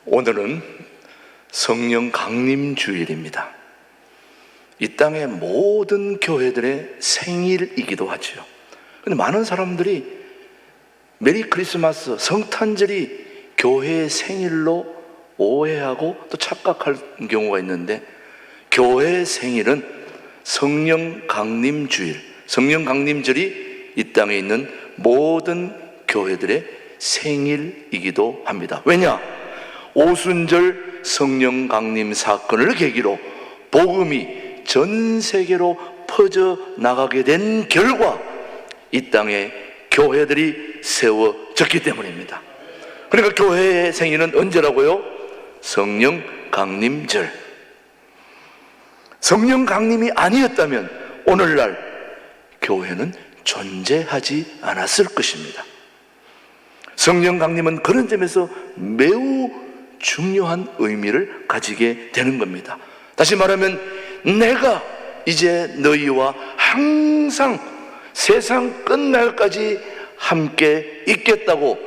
오늘은 성령 강림 주일입니다. 이 땅의 모든 교회들의 생일이기도 하죠. 근데 많은 사람들이 메리 크리스마스, 성탄절이 교회의 생일로 오해하고 또 착각할 경우가 있는데, 교회의 생일은 성령 강림 주일, 성령 강림절이 이 땅에 있는 모든 교회들의 생일이기도 합니다. 왜냐? 오순절 성령 강림 사건을 계기로 복음이 전 세계로 퍼져나가게 된 결과 이 땅에 교회들이 세워졌기 때문입니다. 그러니까 교회의 생일은 언제라고요? 성령 강림절. 성령 강림이 아니었다면 오늘날 교회는 존재하지 않았을 것입니다. 성령 강림은 그런 점에서 매우 중요한 의미를 가지게 되는 겁니다. 다시 말하면 내가 이제 너희와 항상 세상 끝날까지 함께 있겠다고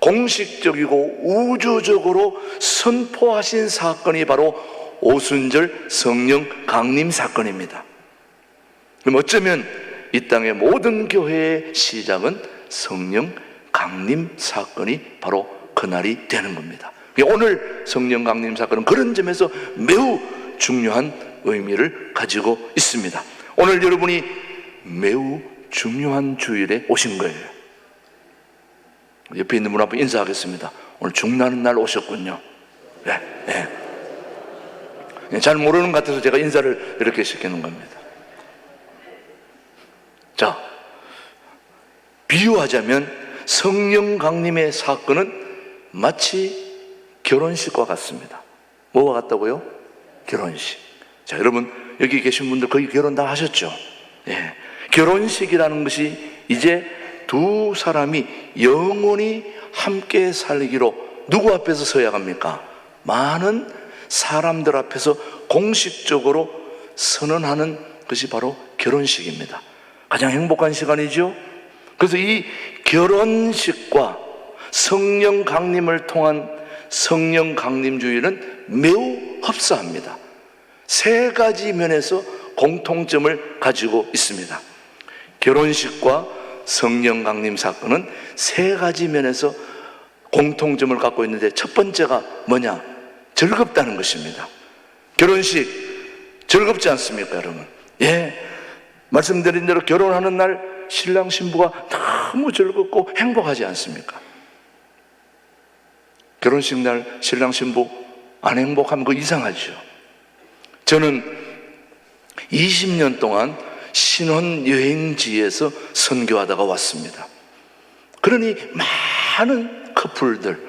공식적이고 우주적으로 선포하신 사건이 바로 오순절 성령 강림 사건입니다. 그럼 어쩌면 이 땅의 모든 교회의 시작은 성령 강림 사건이 바로 그날이 되는 겁니다. 오늘 성령 강림 사건은 그런 점에서 매우 중요한 의미를 가지고 있습니다. 오늘 여러분이 매우 중요한 주일에 오신 거예요. 옆에 있는 분 앞에 인사하겠습니다. 오늘 중나는 날 오셨군요. 네. 잘 모르는 것 같아서 제가 인사를 이렇게 시키는 겁니다. 자, 비유하자면 성령 강림의 사건은 마치 결혼식과 같습니다. 뭐와 같다고요? 결혼식. 자, 여러분 여기 계신 분들 거의 결혼 다 하셨죠? 예. 결혼식이라는 것이 이제 두 사람이 영원히 함께 살기로 누구 앞에서 서야 합니까? 많은 사람들 앞에서 공식적으로 선언하는 것이 바로 결혼식입니다. 가장 행복한 시간이죠. 그래서 이 결혼식과 성령 강림을 통한 성령 강림주일은 매우 흡사합니다. 세 가지 면에서 공통점을 가지고 있습니다. 결혼식과 성령 강림 사건은 세 가지 면에서 공통점을 갖고 있는데, 첫 번째가 뭐냐? 즐겁다는 것입니다. 결혼식 즐겁지 않습니까, 여러분? 예, 말씀드린 대로 결혼하는 날 신랑 신부가 너무 즐겁고 행복하지 않습니까? 결혼식 날 신랑 신부 안 행복하면 그거 이상하죠. 저는 20년 동안 신혼여행지에서 선교하다가 왔습니다. 그러니 많은 커플들,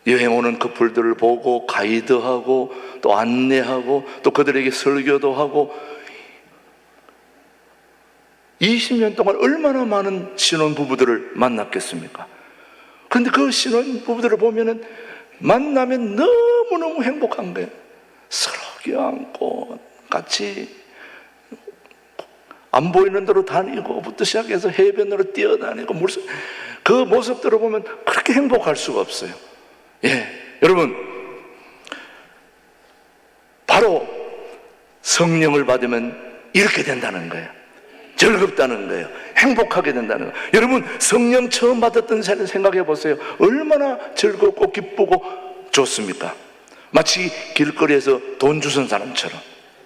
여행 오는 커플들을 보고 가이드하고 또 안내하고 또 그들에게 설교도 하고, 20년 동안 얼마나 많은 신혼부부들을 만났겠습니까? 그런데 그 신혼부부들을 보면은 만나면 너무너무 행복한 거예요. 서로 껴안고 같이 안 보이는 대로 다니고부터 시작해서 해변으로 뛰어다니고 그 모습들을 보면 그렇게 행복할 수가 없어요. 예, 여러분, 바로 성령을 받으면 이렇게 된다는 거예요. 즐겁다는 거예요. 행복하게 된다는 거예요. 여러분, 성령 처음 받았던 사람 생각해 보세요. 얼마나 즐겁고 기쁘고 좋습니까? 마치 길거리에서 돈 주선 사람처럼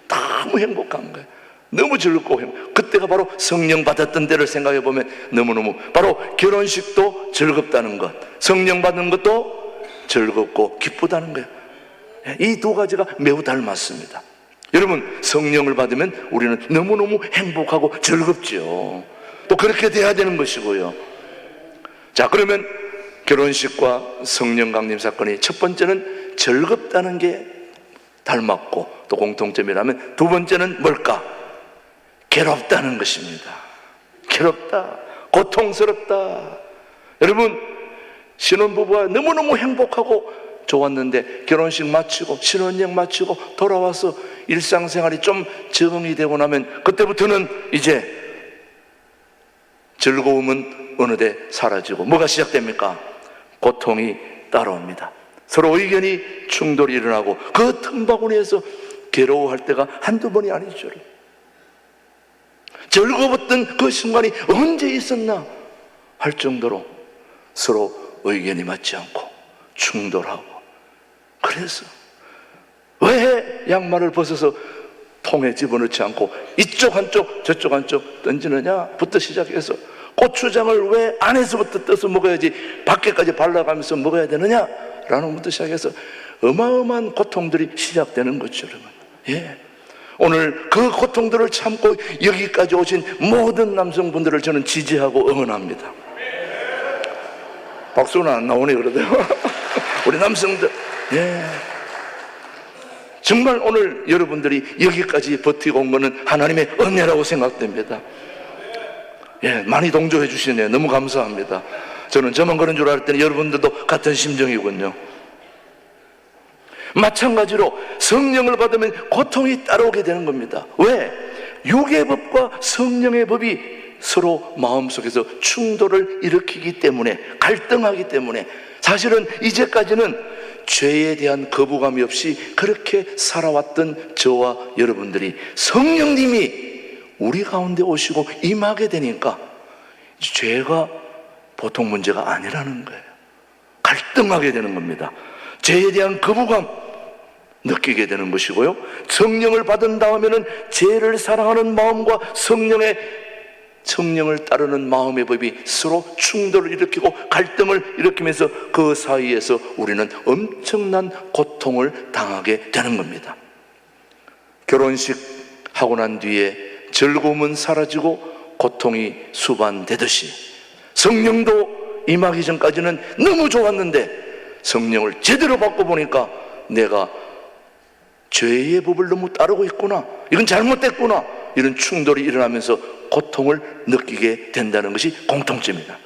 너무 행복한 거예요. 너무 즐겁고 그때가 바로 성령 받았던 때를 생각해 보면 너무너무, 바로 결혼식도 즐겁다는 것, 성령 받는 것도 즐겁고 기쁘다는 거예요. 이 두 가지가 매우 닮았습니다. 여러분, 성령을 받으면 우리는 너무너무 행복하고 즐겁죠. 또 그렇게 돼야 되는 것이고요. 자, 그러면 결혼식과 성령 강림 사건이 첫 번째는 즐겁다는 게 닮았고 또 공통점이라면, 두 번째는 뭘까? 괴롭다는 것입니다. 괴롭다, 고통스럽다. 여러분, 신혼부부가 너무너무 행복하고 좋았는데 결혼식 마치고 신혼여행 마치고 돌아와서 일상생활이 좀 적응이 되고 나면 그때부터는 이제 즐거움은 어느새 사라지고 뭐가 시작됩니까? 고통이 따라옵니다. 서로 의견이 충돌이 일어나고 그 틈바구니에서 괴로워할 때가 한두 번이 아니죠. 즐거웠던 그 순간이 언제 있었나 할 정도로 서로 의견이 맞지 않고 충돌하고, 그래서 왜 양말을 벗어서 통에 집어넣지 않고 이쪽 한쪽 저쪽 한쪽 던지느냐부터 시작해서 고추장을 왜 안에서부터 떠서 먹어야지 밖에까지 발라가면서 먹어야 되느냐라는 것부터 시작해서 어마어마한 고통들이 시작되는 거죠, 여러분. 예. 오늘 그 고통들을 참고 여기까지 오신 모든 남성분들을 저는 지지하고 응원합니다. 박수는 안 나오네 그러대요. 우리 남성들, 예. 정말 오늘 여러분들이 여기까지 버티고 온 것은 하나님의 은혜라고 생각됩니다. 예, 많이 동조해 주시네요. 너무 감사합니다. 저는 저만 그런 줄 알았더니 여러분들도 같은 심정이군요. 마찬가지로 성령을 받으면 고통이 따라오게 되는 겁니다. 왜? 육의 법과 성령의 법이 서로 마음속에서 충돌을 일으키기 때문에, 갈등하기 때문에, 사실은 이제까지는 죄에 대한 거부감이 없이 그렇게 살아왔던 저와 여러분들이 성령님이 우리 가운데 오시고 임하게 되니까 죄가 보통 문제가 아니라는 거예요. 갈등하게 되는 겁니다. 죄에 대한 거부감 느끼게 되는 것이고요, 성령을 받은 다음에는 죄를 사랑하는 마음과 성령을 따르는 마음의 법이 서로 충돌을 일으키고 갈등을 일으키면서 그 사이에서 우리는 엄청난 고통을 당하게 되는 겁니다. 결혼식 하고 난 뒤에 즐거움은 사라지고 고통이 수반되듯이 성령도 임하기 전까지는 너무 좋았는데 성령을 제대로 받고 보니까 내가 죄의 법을 너무 따르고 있구나, 이건 잘못됐구나, 이런 충돌이 일어나면서 고통을 느끼게 된다는 것이 공통점입니다.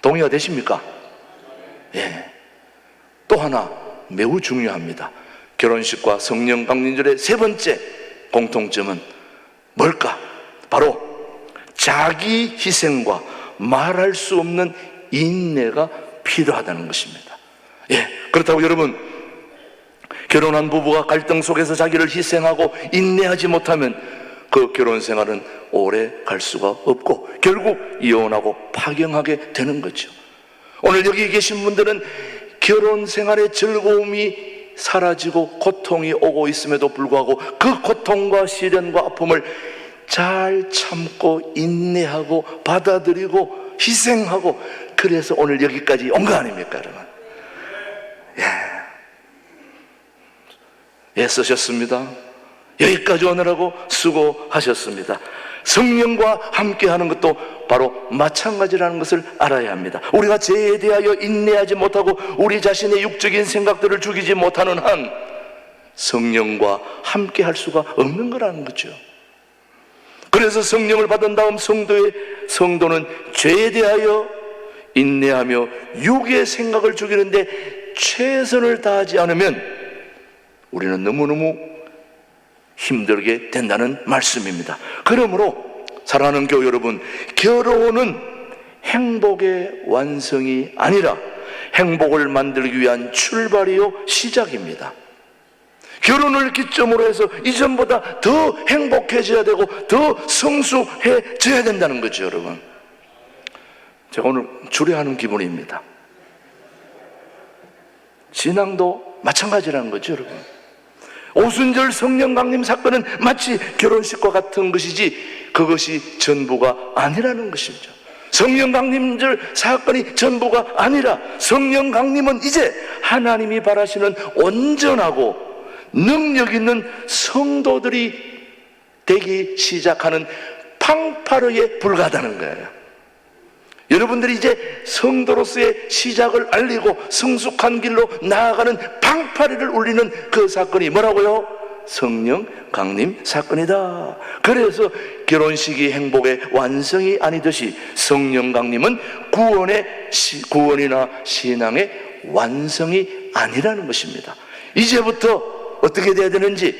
동의가 되십니까? 예. 또 하나 매우 중요합니다. 결혼식과 성령 강림절의 세 번째 공통점은 뭘까? 바로 자기 희생과 말할 수 없는 인내가 필요하다는 것입니다. 예. 그렇다고 여러분, 결혼한 부부가 갈등 속에서 자기를 희생하고 인내하지 못하면 그 결혼 생활은 오래 갈 수가 없고 결국 이혼하고 파경하게 되는 거죠. 오늘 여기 계신 분들은 결혼 생활의 즐거움이 사라지고 고통이 오고 있음에도 불구하고 그 고통과 시련과 아픔을 잘 참고 인내하고 받아들이고 희생하고, 그래서 오늘 여기까지 온 거 아닙니까, 여러분? 애쓰셨습니다. 여기까지 오느라고 수고하셨습니다. 성령과 함께하는 것도 바로 마찬가지라는 것을 알아야 합니다. 우리가 죄에 대하여 인내하지 못하고 우리 자신의 육적인 생각들을 죽이지 못하는 한 성령과 함께할 수가 없는 거라는 거죠. 그래서 성령을 받은 다음 성도는 죄에 대하여 인내하며 육의 생각을 죽이는데 최선을 다하지 않으면 우리는 너무너무 힘들게 된다는 말씀입니다. 그러므로 사랑하는 교우 여러분, 결혼은 행복의 완성이 아니라 행복을 만들기 위한 출발이요 시작입니다. 결혼을 기점으로 해서 이전보다 더 행복해져야 되고 더 성숙해져야 된다는 거죠, 여러분. 제가 오늘 주례하는 기분입니다. 신앙도 마찬가지라는 거죠, 여러분. 오순절 성령 강림 사건은 마치 결혼식과 같은 것이지 그것이 전부가 아니라는 것이죠. 성령 강림절 사건이 전부가 아니라 성령 강림은 이제 하나님이 바라시는 온전하고 능력 있는 성도들이 되기 시작하는 팡파르에 불과하다는 거예요. 여러분들이 이제 성도로서의 시작을 알리고 성숙한 길로 나아가는 팡파르를 울리는 그 사건이 뭐라고요? 성령 강림 사건이다. 그래서 결혼식이 행복의 완성이 아니듯이 성령 강림은 구원이나 신앙의 완성이 아니라는 것입니다. 이제부터 어떻게 돼야 되는지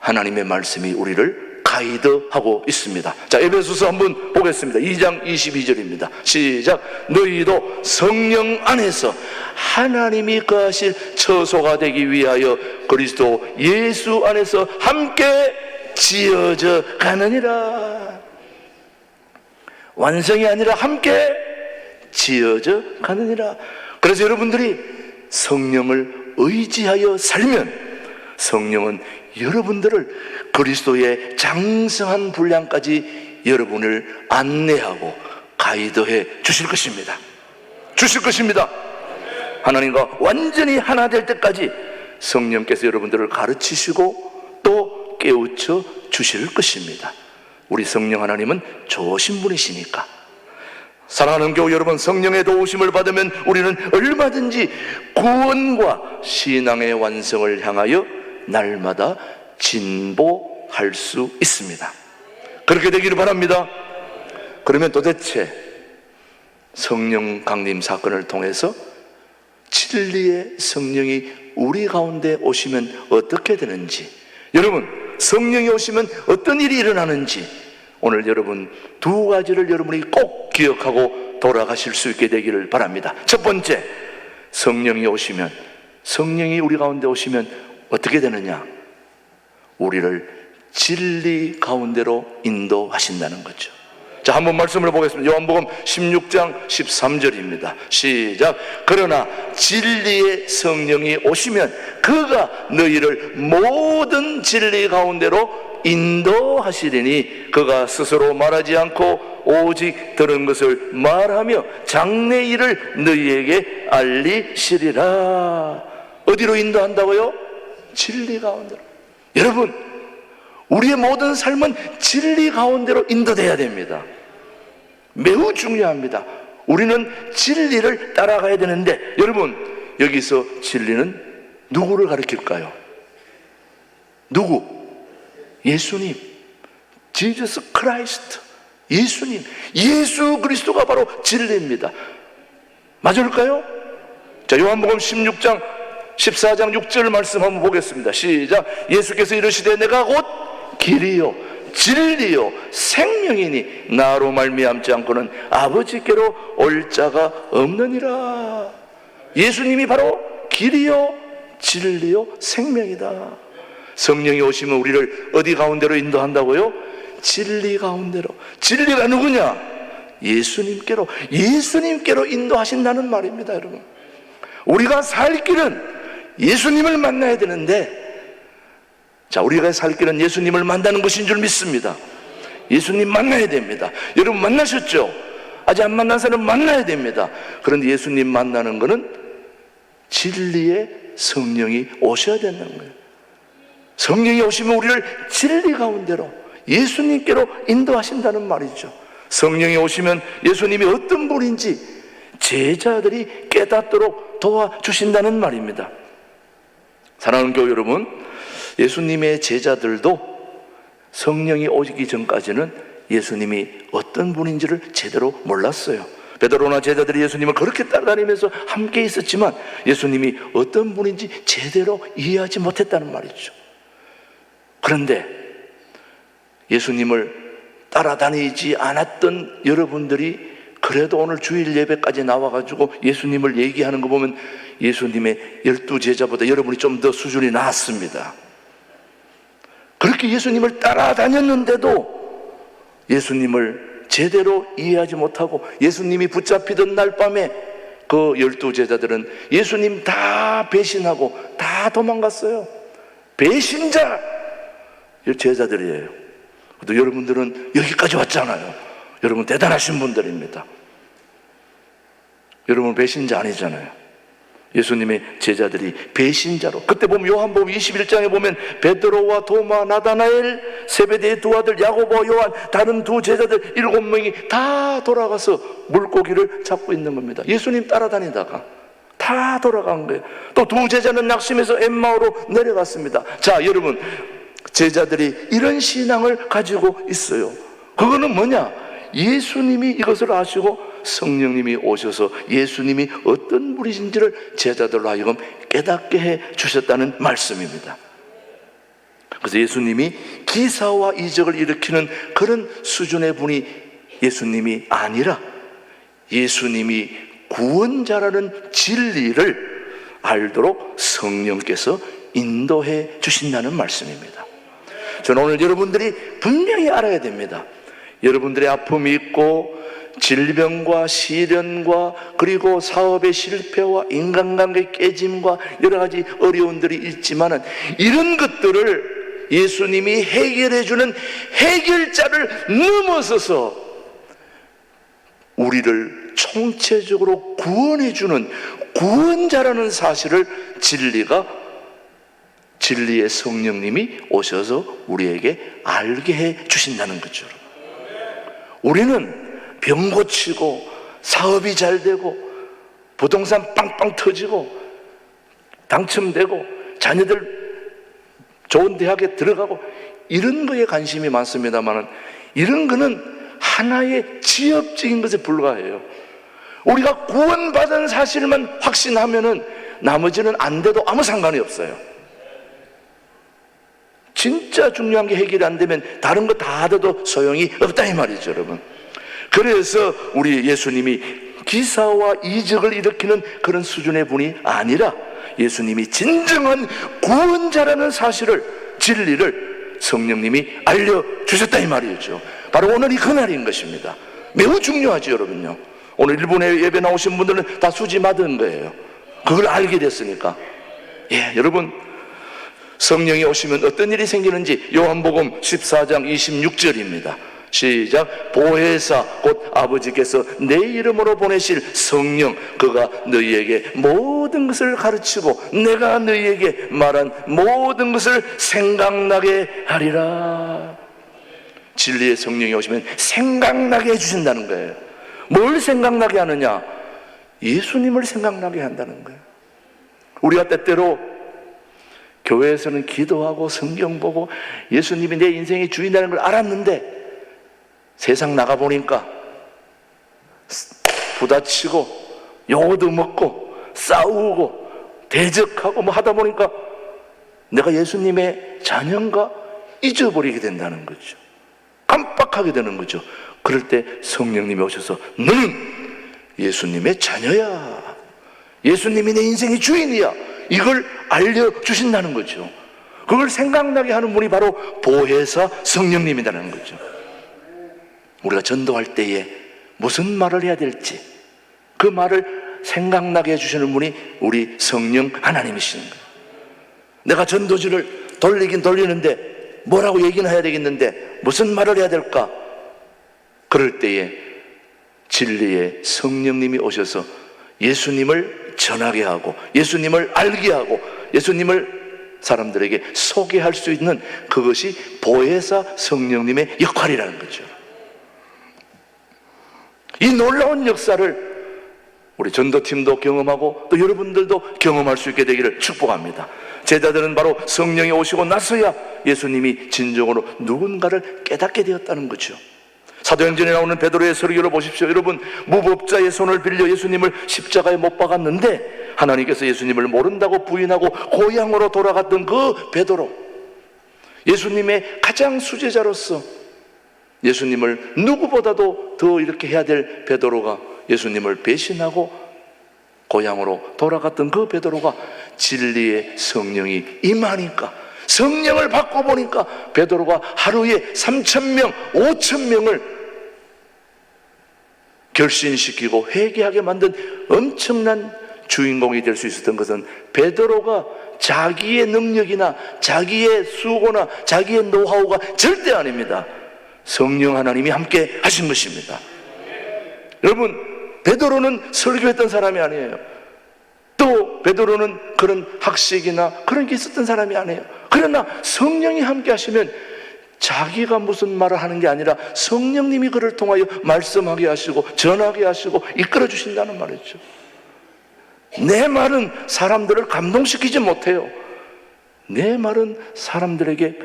하나님의 말씀이 우리를 가이드하고 있습니다. 자, 에베소서 한번 보겠습니다. 2장 22절입니다. 시작. 너희도 성령 안에서 하나님이 거하실 처소가 되기 위하여 그리스도 예수 안에서 함께 지어져 가느니라. 완성이 아니라 함께 지어져 가느니라. 그래서 여러분들이 성령을 의지하여 살면 성령은 여러분들을 그리스도의 장성한 분량까지 여러분을 안내하고 가이드해 주실 것입니다. 주실 것입니다. 하나님과 완전히 하나 될 때까지 성령께서 여러분들을 가르치시고 또 깨우쳐 주실 것입니다. 우리 성령 하나님은 좋으신 분이시니까. 사랑하는 교우 여러분, 성령의 도우심을 받으면 우리는 얼마든지 구원과 신앙의 완성을 향하여 날마다 진보할 수 있습니다. 그렇게 되기를 바랍니다. 그러면 도대체 성령 강림 사건을 통해서 진리의 성령이 우리 가운데 오시면 어떻게 되는지, 여러분 성령이 오시면 어떤 일이 일어나는지 오늘 여러분 두 가지를 여러분이 꼭 기억하고 돌아가실 수 있게 되기를 바랍니다. 첫 번째, 성령이 오시면, 성령이 우리 가운데 오시면 어떻게 되느냐? 우리를 진리 가운데로 인도하신다는 거죠. 자, 한번 말씀을 보겠습니다. 요한복음 16장 13절입니다. 시작. 그러나 진리의 성령이 오시면 그가 너희를 모든 진리 가운데로 인도하시리니 그가 스스로 말하지 않고 오직 들은 것을 말하며 장래 일을 너희에게 알리시리라. 어디로 인도한다고요? 진리 가운데로. 여러분, 우리의 모든 삶은 진리 가운데로 인도돼야 됩니다. 매우 중요합니다. 우리는 진리를 따라가야 되는데, 여러분 여기서 진리는 누구를 가리킬까요? 누구? 예수님, 지저스 크라이스트, 예수님, 예수 그리스도가 바로 진리입니다. 맞을까요? 자, 요한복음 16장 14장 6절 말씀 한번 보겠습니다. 시작. 예수께서 이르시되 내가 곧 길이요 진리요 생명이니 나로 말미암지 않고는 아버지께로 올 자가 없느니라. 예수님이 바로 길이요 진리요 생명이다. 성령이 오시면 우리를 어디 가운데로 인도한다고요? 진리 가운데로. 진리가 누구냐? 예수님께로 인도하신다는 말입니다. 여러분, 우리가 살 길은 예수님을 만나야 되는데, 자, 우리가 살 길은 예수님을 만나는 것인 줄 믿습니다. 예수님 만나야 됩니다. 여러분 만나셨죠? 아직 안 만난 사람은 만나야 됩니다. 그런데 예수님 만나는 것은 진리의 성령이 오셔야 되는 거예요. 성령이 오시면 우리를 진리 가운데로 예수님께로 인도하신다는 말이죠. 성령이 오시면 예수님이 어떤 분인지 제자들이 깨닫도록 도와주신다는 말입니다. 사랑하는 교우 여러분, 예수님의 제자들도 성령이 오기 전까지는 예수님이 어떤 분인지를 제대로 몰랐어요. 베드로나 제자들이 예수님을 그렇게 따라다니면서 함께 있었지만 예수님이 어떤 분인지 제대로 이해하지 못했다는 말이죠. 그런데 예수님을 따라다니지 않았던 여러분들이 그래도 오늘 주일 예배까지 나와가지고 예수님을 얘기하는 거 보면 예수님의 12제자보다 여러분이 좀 더 수준이 낮습니다. 그렇게 예수님을 따라다녔는데도 예수님을 제대로 이해하지 못하고 예수님이 붙잡히던 날 밤에 그 12제자들은 예수님 다 배신하고 다 도망갔어요. 배신자 제자들이에요. 또 여러분들은 여기까지 왔잖아요. 여러분 대단하신 분들입니다. 여러분 배신자 아니잖아요. 예수님의 제자들이 배신자로, 그때 보면 요한복음 21장에 보면 베드로와 도마, 나다나엘, 세베대의 두 아들 야고보와 요한, 다른 두 제자들 7명이 다 돌아가서 물고기를 잡고 있는 겁니다. 예수님 따라다니다가 다 돌아간 거예요. 또 두 제자는 낙심해서 엠마오로 내려갔습니다. 자, 여러분, 제자들이 이런 신앙을 가지고 있어요. 그거는 뭐냐? 예수님이 이것을 아시고 성령님이 오셔서 예수님이 어떤 분이신지를 제자들로 하여금 깨닫게 해 주셨다는 말씀입니다. 그래서 예수님이 기사와 이적을 일으키는 그런 수준의 분이 예수님이 아니라 예수님이 구원자라는 진리를 알도록 성령께서 인도해 주신다는 말씀입니다. 저는 오늘 여러분들이 분명히 알아야 됩니다. 여러분들의 아픔이 있고 질병과 시련과 그리고 사업의 실패와 인간관계 깨짐과 여러 가지 어려움들이 있지만은 이런 것들을 예수님이 해결해 주는 해결자를 넘어서서 우리를 총체적으로 구원해 주는 구원자라는 사실을 진리의 성령님이 오셔서 우리에게 알게 해 주신다는 거죠. 우리는 병 고치고 사업이 잘 되고 부동산 빵빵 터지고 당첨되고 자녀들 좋은 대학에 들어가고 이런 거에 관심이 많습니다만 이런 거는 하나의 지엽적인 것에 불과해요. 우리가 구원받은 사실만 확신하면은 나머지는 안 돼도 아무 상관이 없어요. 진짜 중요한 게 해결이 안 되면 다른 거 다 하더라도 소용이 없다 이 말이죠, 여러분. 그래서 우리 예수님이 기사와 이적을 일으키는 그런 수준의 분이 아니라 예수님이 진정한 구원자라는 사실을, 진리를 성령님이 알려주셨다 이 말이죠. 바로 오늘이 그날인 것입니다. 매우 중요하죠, 여러분요. 오늘 일본에 예배 나오신 분들은 다 수지 맞은 거예요. 그걸 알게 됐으니까. 예, 여러분, 성령이 오시면 어떤 일이 생기는지 요한복음 14장 26절입니다. 시작. 보혜사 곧 아버지께서 내 이름으로 보내실 성령, 그가 너희에게 모든 것을 가르치고 내가 너희에게 말한 모든 것을 생각나게 하리라. 진리의 성령이 오시면 생각나게 해주신다는 거예요. 뭘 생각나게 하느냐? 예수님을 생각나게 한다는 거예요. 우리가 때때로 교회에서는 기도하고 성경 보고 예수님이 내 인생의 주인이라는 걸 알았는데 세상 나가보니까 부다치고 욕도 먹고 싸우고 대적하고 뭐 하다 보니까 내가 예수님의 자녀인가 잊어버리게 된다는 거죠. 깜빡하게 되는 거죠. 그럴 때 성령님이 오셔서 너는 예수님의 자녀야, 예수님이 내 인생의 주인이야, 이걸 알려주신다는 거죠. 그걸 생각나게 하는 분이 바로 보혜사 성령님이라는 거죠. 우리가 전도할 때에 무슨 말을 해야 될지 그 말을 생각나게 해주시는 분이 우리 성령 하나님이시는 거예요. 내가 전도지를 돌리긴 돌리는데 뭐라고 얘기는 해야 되겠는데 무슨 말을 해야 될까? 그럴 때에 진리의 성령님이 오셔서 예수님을 전하게 하고 예수님을 알게 하고 예수님을 사람들에게 소개할 수 있는 그것이 보혜사 성령님의 역할이라는 거죠. 이 놀라운 역사를 우리 전도팀도 경험하고 또 여러분들도 경험할 수 있게 되기를 축복합니다. 제자들은 바로 성령이 오시고 나서야 예수님이 진정으로 누군가를 깨닫게 되었다는 거죠. 사도행전에 나오는 베드로의 설교를 보십시오. 여러분, 무법자의 손을 빌려 예수님을 십자가에 못 박았는데 하나님께서 예수님을 모른다고 부인하고 고향으로 돌아갔던 그 베드로, 예수님의 가장 수제자로서 예수님을 누구보다도 더 이렇게 해야 될 베드로가 예수님을 배신하고 고향으로 돌아갔던 그 베드로가 진리의 성령이 임하니까, 성령을 받고 보니까 베드로가 하루에 3,000명, 5,000명을 결신시키고 회개하게 만든 엄청난 주인공이 될 수 있었던 것은 베드로가 자기의 능력이나 자기의 수고나 자기의 노하우가 절대 아닙니다. 성령 하나님이 함께 하신 것입니다. 여러분, 베드로는 설교했던 사람이 아니에요. 또 베드로는 그런 학식이나 그런 게 있었던 사람이 아니에요. 그러나 성령이 함께 하시면 자기가 무슨 말을 하는 게 아니라 성령님이 그를 통하여 말씀하게 하시고 전하게 하시고 이끌어 주신다는 말이죠. 내 말은 사람들을 감동시키지 못해요. 내 말은 사람들에게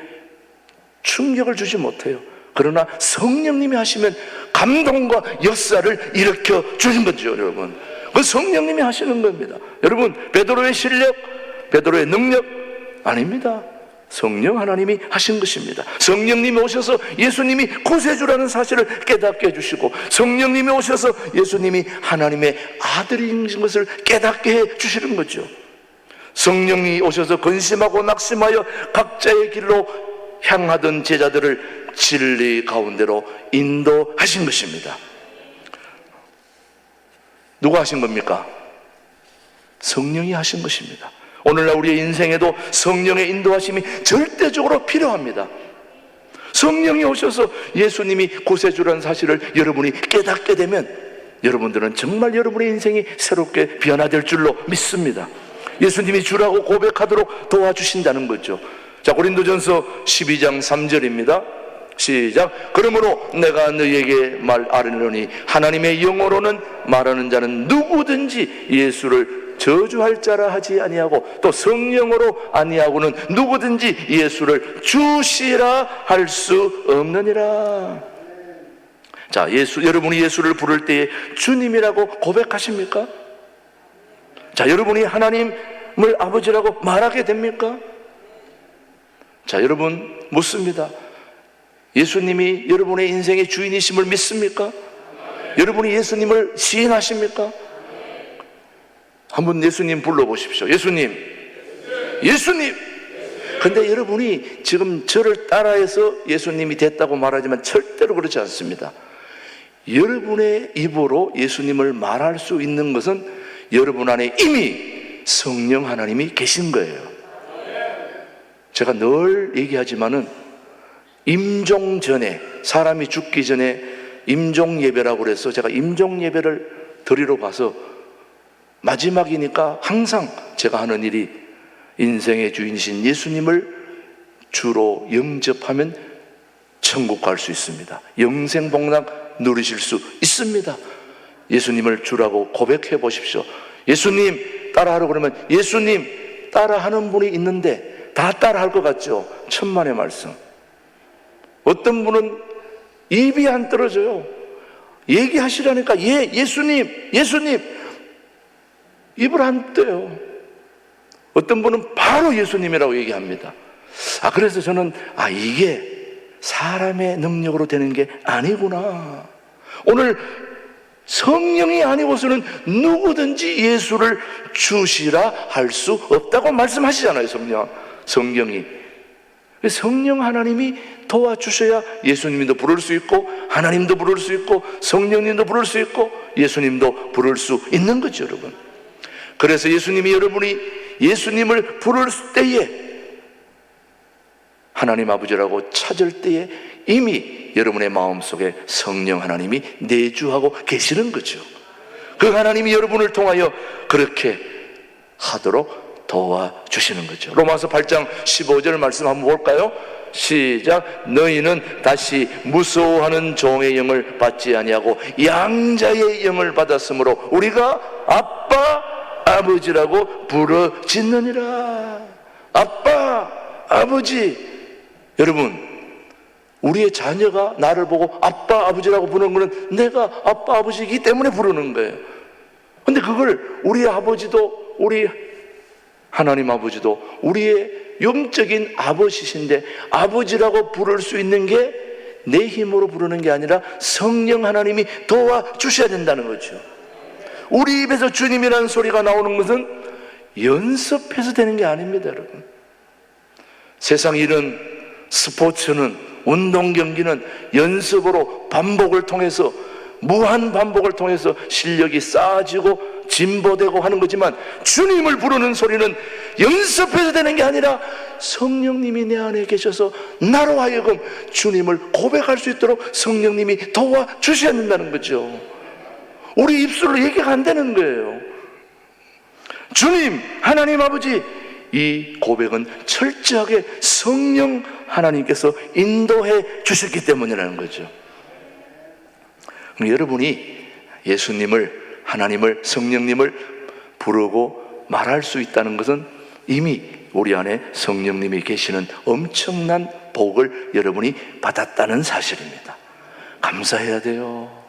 충격을 주지 못해요. 그러나 성령님이 하시면 감동과 역사를 일으켜 주신 거죠, 여러분. 그 성령님이 하시는 겁니다. 여러분, 베드로의 실력, 베드로의 능력 아닙니다. 성령 하나님이 하신 것입니다. 성령님이 오셔서 예수님이 구세주라는 사실을 깨닫게 해주시고, 성령님이 오셔서 예수님이 하나님의 아들인 것을 깨닫게 해주시는 거죠. 성령이 오셔서 근심하고 낙심하여 각자의 길로 향하던 제자들을 진리 가운데로 인도하신 것입니다. 누가 하신 겁니까? 성령이 하신 것입니다. 오늘날 우리의 인생에도 성령의 인도하심이 절대적으로 필요합니다. 성령이 오셔서 예수님이 구세주라는 사실을 여러분이 깨닫게 되면 여러분들은 정말 여러분의 인생이 새롭게 변화될 줄로 믿습니다. 예수님이 주라고 고백하도록 도와주신다는 거죠. 자, 고린도전서 12장 3절입니다. 시작. 그러므로 내가 너희에게 말하려니 하나님의 영어로는 말하는 자는 누구든지 예수를 저주할 자라 하지 아니하고, 또 성령으로 아니하고는 누구든지 예수를 주시라 할 수 없느니라. 자, 여러분이 예수를 부를 때에 주님이라고 고백하십니까? 자, 여러분이 하나님을 아버지라고 말하게 됩니까? 자, 여러분 묻습니다. 예수님이 여러분의 인생의 주인이심을 믿습니까? 여러분이 예수님을 시인하십니까? 한번 예수님 불러보십시오. 예수님, 예수님. 근데 여러분이 지금 저를 따라해서 예수님이 됐다고 말하지만 절대로 그렇지 않습니다. 여러분의 입으로 예수님을 말할 수 있는 것은 여러분 안에 이미 성령 하나님이 계신 거예요. 제가 늘 얘기하지만은 임종 전에, 사람이 죽기 전에 임종 예배라고 그래서 제가 임종 예배를 드리러 가서 마지막이니까 항상 제가 하는 일이 인생의 주인이신 예수님을 주로 영접하면 천국 갈 수 있습니다. 영생복락 누리실 수 있습니다. 예수님을 주라고 고백해 보십시오. 예수님 따라하라고 그러면 예수님 따라하는 분이 있는데 다 따라할 것 같죠? 천만의 말씀. 어떤 분은 입이 안 떨어져요. 얘기하시라니까 예수님, 예수님 입을 안 떼요. 어떤 분은 바로 예수님이라고 얘기합니다. 그래서 저는 이게 사람의 능력으로 되는 게 아니구나. 오늘 성령이 아니고서는 누구든지 예수를 주시라 할 수 없다고 말씀하시잖아요. 성령이. 성령 하나님이 도와주셔야 예수님도 부를 수 있고, 하나님도 부를 수 있고, 성령님도 부를 수 있고, 예수님도 부를 수 있는 거죠, 여러분. 그래서 여러분이 예수님을 부를 때에, 하나님 아버지라고 찾을 때에 이미 여러분의 마음속에 성령 하나님이 내주하고 계시는 거죠. 그 하나님이 여러분을 통하여 그렇게 하도록 도와주시는 거죠. 로마서 8장 15절 말씀 한번 볼까요? 시작. 너희는 다시 무서워하는 종의 영을 받지 아니하고 양자의 영을 받았으므로 우리가 아빠 아버지라고 부르짖느니라. 아빠 아버지. 여러분, 우리의 자녀가 나를 보고 아빠 아버지라고 부르는 것은 내가 아빠 아버지이기 때문에 부르는 거예요. 근데 그걸 우리 아버지도, 우리 하나님 아버지도 우리의 영적인 아버지신데 아버지라고 부를 수 있는 게 내 힘으로 부르는 게 아니라 성령 하나님이 도와주셔야 된다는 거죠. 우리 입에서 주님이라는 소리가 나오는 것은 연습해서 되는 게 아닙니다, 여러분. 세상 일은, 스포츠는, 운동 경기는 연습으로 반복을 통해서, 무한 반복을 통해서 실력이 쌓아지고 진보되고 하는 거지만, 주님을 부르는 소리는 연습해서 되는 게 아니라 성령님이 내 안에 계셔서 나로 하여금 주님을 고백할 수 있도록 성령님이 도와주셔야 된다는 거죠. 우리 입술로 얘기가 안 되는 거예요. 주님, 하나님 아버지, 이 고백은 철저하게 성령 하나님께서 인도해 주셨기 때문이라는 거죠. 여러분이 예수님을, 하나님을, 성령님을 부르고 말할 수 있다는 것은 이미 우리 안에 성령님이 계시는 엄청난 복을 여러분이 받았다는 사실입니다. 감사해야 돼요.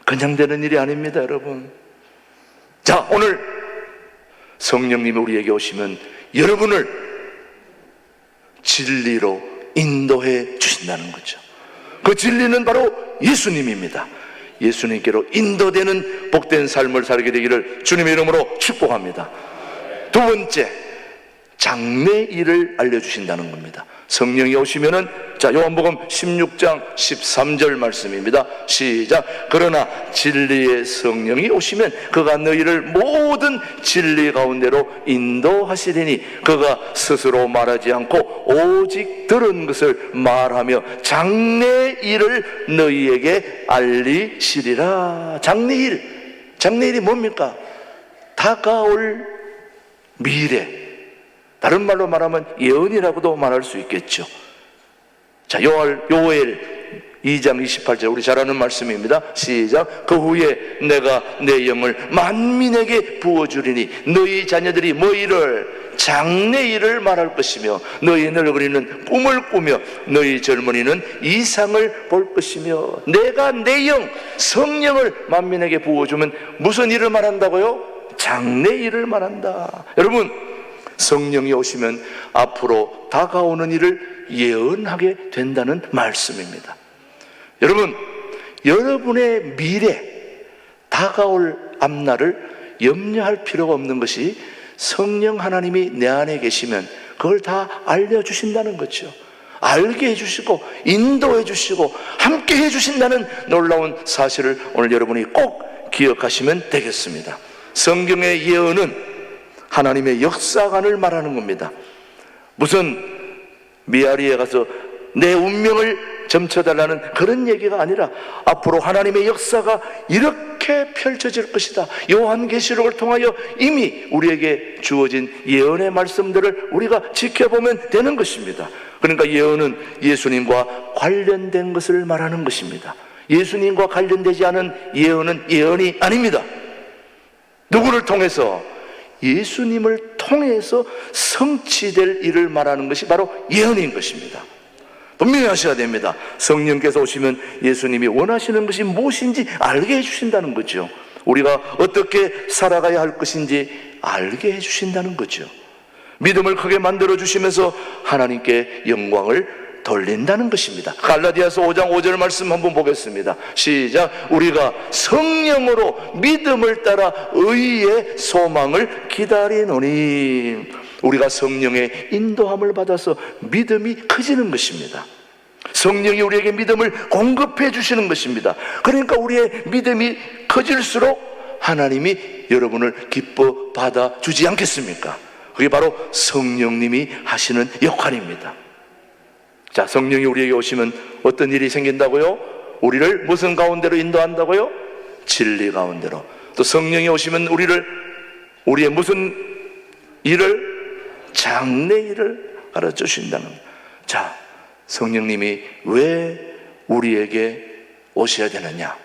그냥 되는 일이 아닙니다, 여러분. 자, 오늘 성령님이 우리에게 오시면 여러분을 진리로 인도해 주신다는 거죠. 그 진리는 바로 예수님입니다. 예수님께로 인도되는 복된 삶을 살게 되기를 주님의 이름으로 축복합니다. 두 번째, 장래일을 알려주신다는 겁니다. 성령이 오시면은, 자, 요한복음 16장 13절 말씀입니다. 시작. 그러나 진리의 성령이 오시면 그가 너희를 모든 진리 가운데로 인도하시리니 그가 스스로 말하지 않고 오직 들은 것을 말하며 장래일을 너희에게 알리시리라. 장래일이 뭡니까? 다가올 미래, 다른 말로 말하면 예언이라고도 말할 수 있겠죠. 자, 요엘 2장 28절, 우리 잘 아는 말씀입니다. 시작. 그 후에 내가 내 영을 만민에게 부어주리니 너희 자녀들이 뭐이를 장래일을 말할 것이며 너희 늙은이는 꿈을 꾸며 너희 젊은이는 이상을 볼 것이며, 내가 내 영, 성령을 만민에게 부어주면 무슨 일을 말한다고요? 장래일을 말한다. 여러분, 성령이 오시면 앞으로 다가오는 일을 예언하게 된다는 말씀입니다. 여러분, 여러분의 미래, 다가올 앞날을 염려할 필요가 없는 것이 성령 하나님이 내 안에 계시면 그걸 다 알려주신다는 거죠. 알게 해주시고 인도해 주시고 함께 해주신다는 놀라운 사실을 오늘 여러분이 꼭 기억하시면 되겠습니다. 성경의 예언은 하나님의 역사관을 말하는 겁니다. 무슨 미아리에 가서 내 운명을 점쳐달라는 그런 얘기가 아니라 앞으로 하나님의 역사가 이렇게 펼쳐질 것이다, 요한계시록을 통하여 이미 우리에게 주어진 예언의 말씀들을 우리가 지켜보면 되는 것입니다. 그러니까 예언은 예수님과 관련된 것을 말하는 것입니다. 예수님과 관련되지 않은 예언은 예언이 아닙니다. 누구를 통해서? 예수님을 통해서 성취될 일을 말하는 것이 바로 예언인 것입니다. 분명히 하셔야 됩니다. 성령께서 오시면 예수님이 원하시는 것이 무엇인지 알게 해주신다는 거죠. 우리가 어떻게 살아가야 할 것인지 알게 해주신다는 거죠. 믿음을 크게 만들어주시면서 하나님께 영광을 돌린다는 것입니다. 갈라디아서 5장 5절 말씀 한번 보겠습니다. 시작. 우리가 성령으로 믿음을 따라 의의 소망을 기다리노니, 우리가 성령의 인도함을 받아서 믿음이 커지는 것입니다. 성령이 우리에게 믿음을 공급해 주시는 것입니다. 그러니까 우리의 믿음이 커질수록 하나님이 여러분을 기뻐 받아주지 않겠습니까? 그게 바로 성령님이 하시는 역할입니다. 자, 성령이 우리에게 오시면 어떤 일이 생긴다고요? 우리를 무슨 가운데로 인도한다고요? 진리 가운데로. 또 성령이 오시면 우리의 무슨 일을? 장래일을 가르쳐주신다는. 자, 성령님이 왜 우리에게 오셔야 되느냐?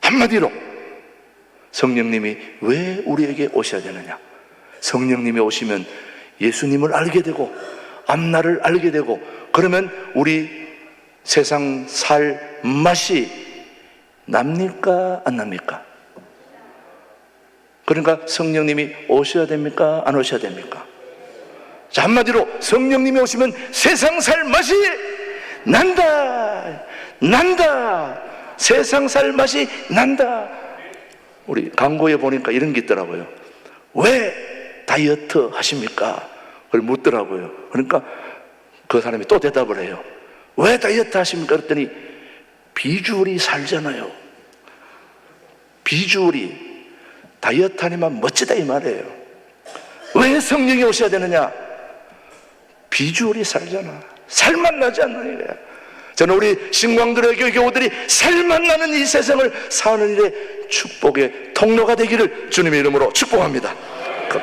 한마디로 성령님이 왜 우리에게 오셔야 되느냐? 성령님이 오시면 예수님을 알게 되고 앞날을 알게 되고, 그러면 우리 세상 살 맛이 납니까? 안 납니까? 그러니까 성령님이 오셔야 됩니까? 안 오셔야 됩니까? 자, 한마디로 성령님이 오시면 세상 살 맛이 난다. 세상 살 맛이 난다. 우리 광고에 보니까 이런 게 있더라고요. 왜 다이어트 하십니까? 그걸 묻더라고요. 그러니까 그 사람이 또 대답을 해요. 왜 다이어트 하십니까? 그랬더니 비주얼이 살잖아요. 비주얼이 다이어트 하니만 멋지다 이 말이에요. 왜 성령이 오셔야 되느냐? 비주얼이 살잖아. 살만 나지 않나 이거야. 저는 우리 신광들의 교우들이 살만 나는 이 세상을 사는 일에 축복의 통로가 되기를 주님의 이름으로 축복합니다.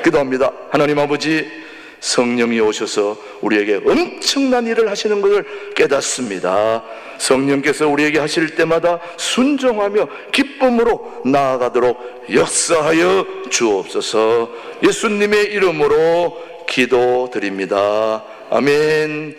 기도합니다. 하나님 아버지, 성령이 오셔서 우리에게 엄청난 일을 하시는 것을 깨닫습니다. 성령께서 우리에게 하실 때마다 순종하며 기쁨으로 나아가도록 역사하여 주옵소서. 예수님의 이름으로 기도드립니다. 아멘.